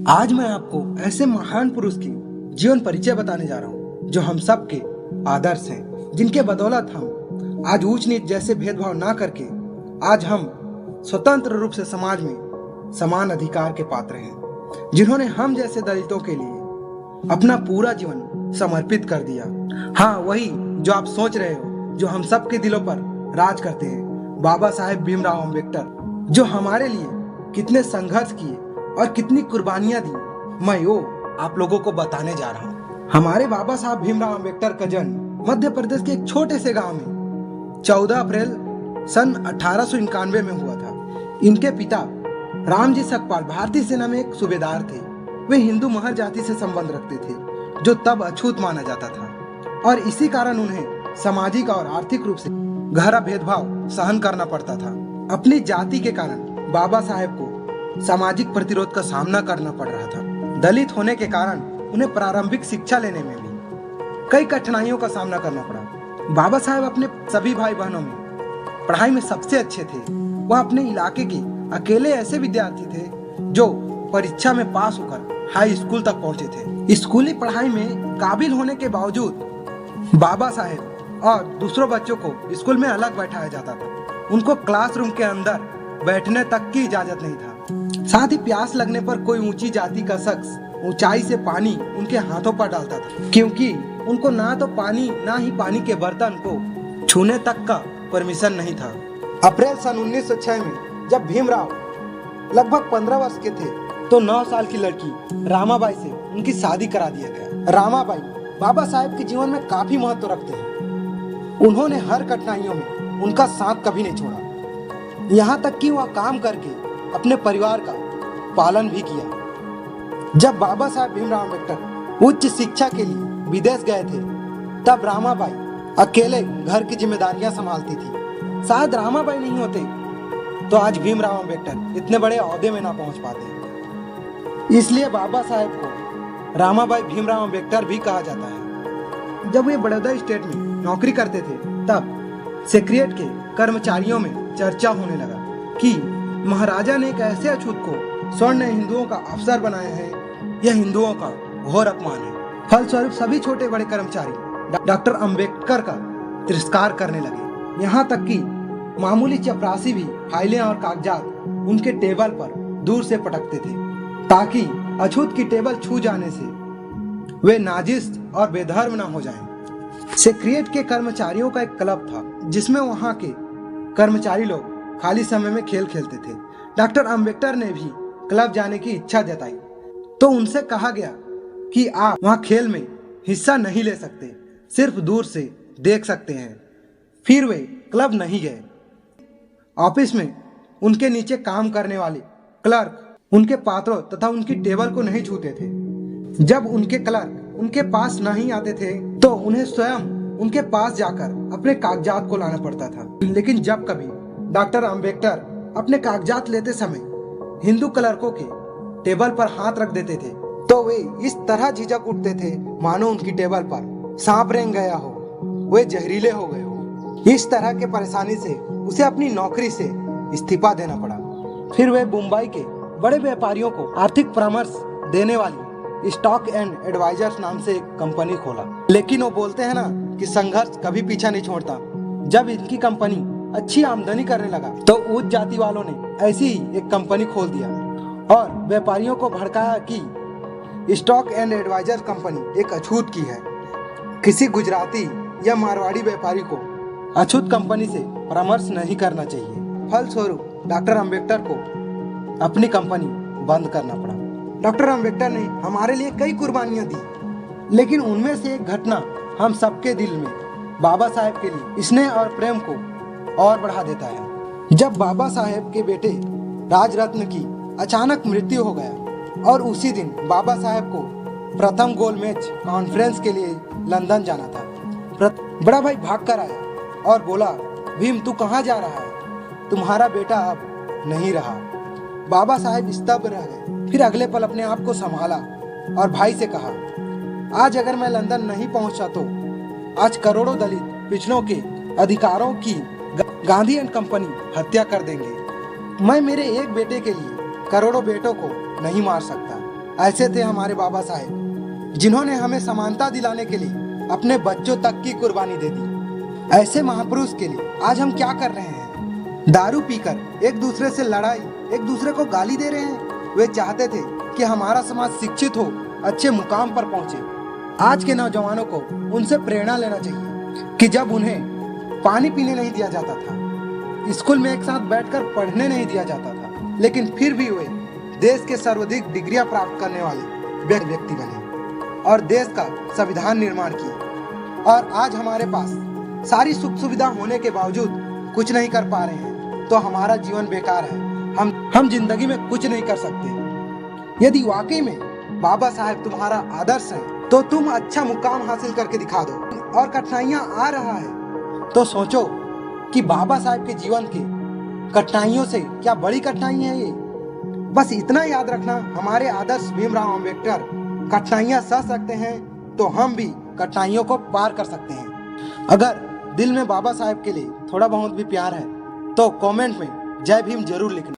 आज मैं आपको ऐसे महान पुरुष की जीवन परिचय बताने जा रहा हूँ जो हम सब के आदर्श हैं, जिनके बदौलत हम आज ऊंच नीच जैसे भेदभाव ना करके आज हम स्वतंत्र रूप से समाज में समान अधिकार के पात्र हैं, जिन्होंने हम जैसे दलितों के लिए अपना पूरा जीवन समर्पित कर दिया। हाँ, वही जो आप सोच रहे हो, जो हम सब के दिलों पर राज करते हैं, बाबा साहेब भीमराव अम्बेडकर, जो हमारे लिए कितने संघर्ष किए और कितनी कुर्बानियां दी, मैं वो आप लोगों को बताने जा रहा हूँ। हमारे बाबा साहब भीमराव अम्बेडकर का जन्म मध्य प्रदेश के एक छोटे से गांव में 14 अप्रैल सन 1891 में हुआ था। इनके पिता रामजी सकपाल भारतीय सेना में एक सूबेदार थे। वे हिंदू महर जाति से संबंध रखते थे, जो तब अछूत माना जाता था, और इसी कारण उन्हें सामाजिक और आर्थिक रूप से गहरा भेदभाव सहन करना पड़ता था। अपनी जाति के कारण बाबा साहेब को सामाजिक प्रतिरोध का सामना करना पड़ रहा था। दलित होने के कारण उन्हें प्रारंभिक शिक्षा लेने में भी कई कठिनाइयों का सामना करना पड़ा। बाबा साहेब अपने सभी भाई बहनों में पढ़ाई में सबसे अच्छे थे। वह अपने इलाके के अकेले ऐसे विद्यार्थी थे जो परीक्षा में पास होकर हाई स्कूल तक पहुंचे थे। स्कूली पढ़ाई में काबिल होने के बावजूद बाबा साहेब और दूसरों बच्चों को स्कूल में अलग बैठाया जाता था। उनको क्लासरूम के अंदर बैठने तक की इजाजत नहीं था। साथ ही प्यास लगने पर कोई ऊंची जाति का शख्स ऊंचाई से पानी उनके हाथों पर डालता था, क्योंकि उनको ना तो पानी ना ही पानी के बर्तन को छूने तक का परमिशन नहीं था। अप्रैल सन 1906 में जब भीमराव लगभग 15 वर्ष के थे तो 9 साल की लड़की रामाबाई से उनकी शादी करा दिया गया। रामाबाई बाबा साहेब के जीवन में काफी महत्व रखते हैं। उन्होंने हर कठिनाइयों में उनका साथ कभी नहीं छोड़ा, यहाँ तक कि वह काम करके अपने परिवार का पालन भी किया। जब बाबा साहेब भीमराव अम्बेडकर उच्च शिक्षा के लिए विदेश गए थे, तब रामाबाई अकेले घर की जिम्मेदारियां संभालती थी। शायद रामाबाई नहीं होते तो आज भीमराव अम्बेडकर इतने बड़े ओहदे में ना पहुंच पाते। इसलिए बाबा साहेब को रामाबाई भीमराव अम्बेडकर भी कहा जाता है। जब वे बड़ौदा स्टेट में नौकरी करते थे, तब सेक्रेटरीट के कर्मचारियों में चर्चा होने लगा कि महाराजा ने एक ऐसे अछूत को स्वर्ण हिंदुओं का अफसर बनाया है, यह हिंदुओं का घोर अपमान है। फलस्वरूप सभी छोटे बड़े कर्मचारी डॉक्टर अंबेडकर का तिरस्कार करने लगे। यहाँ तक कि मामूली चपरासी भी फाइलें और कागजात उनके टेबल पर दूर से पटकते थे, ताकि अछूत की टेबल छू जाने से वे नाजिस और बेधर्म न हो जाएं। सेक्रेटरीट के कर्मचारियों का एक क्लब था, जिसमें वहाँ के कर्मचारी लोग खाली समय में खेल खेलते थे। डॉक्टर अंबेडकर ने भी क्लब जाने की इच्छा जताई, तो उनसे कहा गया कि आप वहां खेल में हिस्सा नहीं ले सकते, सिर्फ दूर से देख सकते हैं। फिर वे क्लब नहीं गए। ऑफिस में उनके नीचे काम करने वाले क्लर्क उनके पात्रों तथा उनकी टेबल को नहीं छूते थे। जब उनके क्लर्क उनके पास नहीं आते थे तो उन्हें स्वयं उनके पास जाकर अपने कागजात को लाना पड़ता था। लेकिन जब कभी डॉक्टर अंबेडकर अपने कागजात लेते समय हिंदू क्लर्कों के टेबल पर हाथ रख देते थे, तो वे इस तरह झिझक उठते थे मानो उनकी टेबल पर सांप रेंग गया हो, वे जहरीले हो गए हो। इस तरह के परेशानी से उसे अपनी नौकरी से इस्तीफा देना पड़ा। फिर वे मुंबई के बड़े व्यापारियों को आर्थिक परामर्श देने वाली स्टॉक एंड एडवाइजर्स नाम से एक कंपनी खोला। लेकिन वो बोलते हैं ना कि संघर्ष कभी पीछा नहीं छोड़ता। जब इनकी कंपनी अच्छी आमदनी करने लगा तो उच्च जाति वालों ने ऐसी ही एक कंपनी खोल दिया और व्यापारियों को भड़काया कि स्टॉक एंड एडवाइजर कंपनी एक अछूत की है। किसी गुजराती या मारवाड़ी व्यापारी को अछूत कंपनी से परामर्श नहीं करना चाहिए। फलस्वरूप डॉक्टर अंबेडकर को अपनी कंपनी बंद करना पड़ा। डॉक्टर अंबेडकर ने हमारे लिए कई कुर्बानियां दी, लेकिन उनमें से एक घटना हम सबके दिल में बाबा साहेब के लिए स्नेह और प्रेम को और बढ़ा देता है। जब बाबा साहेब के बेटे राजरत्न की अचानक मृत्यु हो गया और उसी दिन बाबा साहेब को प्रथम गोल मैच कॉन्फ्रेंस के लिए लंदन जाना था। बड़ा भाई भागकर आया और बोला, भीम तू कहाँ जा रहा है? तुम्हारा बेटा अब नहीं रहा। बाबा साहेब स्तब्ध रह गए। फिर अगले पल अपने आप को संभाला और भाई से कहा, आज अगर मैं लंदन नहीं पहुंचा तो आज करोड़ों दलित पिछड़ों के अधिकारों की गांधी एंड कंपनी हत्या कर देंगे। मैं मेरे एक बेटे के लिए करोड़ों बेटों को नहीं मार सकता। ऐसे थे हमारे बाबा साहेब, जिन्होंने हमें समानता दिलाने के लिए अपने बच्चों तक की कुर्बानी दे दी। ऐसे महापुरुष के लिए आज हम क्या कर रहे हैं? दारू पीकर एक दूसरे से लड़ाई, एक दूसरे को गाली दे रहे हैं। वे चाहते थे कि हमारा समाज शिक्षित हो, अच्छे मुकाम पर पहुंचे। आज के नौजवानों को उनसे प्रेरणा लेना चाहिए कि जब उन्हें पानी पीने नहीं दिया जाता था, स्कूल में एक साथ बैठकर पढ़ने नहीं दिया जाता था, लेकिन फिर भी वे देश के सर्वाधिक डिग्रियां प्राप्त करने वाले व्यक्ति बने और देश का संविधान निर्माण किया। और आज हमारे पास सारी सुख सुविधा होने के बावजूद कुछ नहीं कर पा रहे हैं, तो हमारा जीवन बेकार है। हम जिंदगी में कुछ नहीं कर सकते। यदि वाकई में बाबा साहेब तुम्हारा आदर्श है, तो तुम अच्छा मुकाम हासिल करके दिखा दो। और कठिनाइयां आ रहा है तो सोचो कि बाबा साहेब के जीवन की कठिनाइयों से क्या बड़ी कठिनाई है ये। बस इतना याद रखना, हमारे आदर्श भीमराव अंबेडकर कठिनाइयां सह सकते हैं, तो हम भी कठिनाइयों को पार कर सकते हैं। अगर दिल में बाबा साहेब के लिए थोड़ा बहुत भी प्यार है तो कमेंट में जय भीम जरूर लिखना।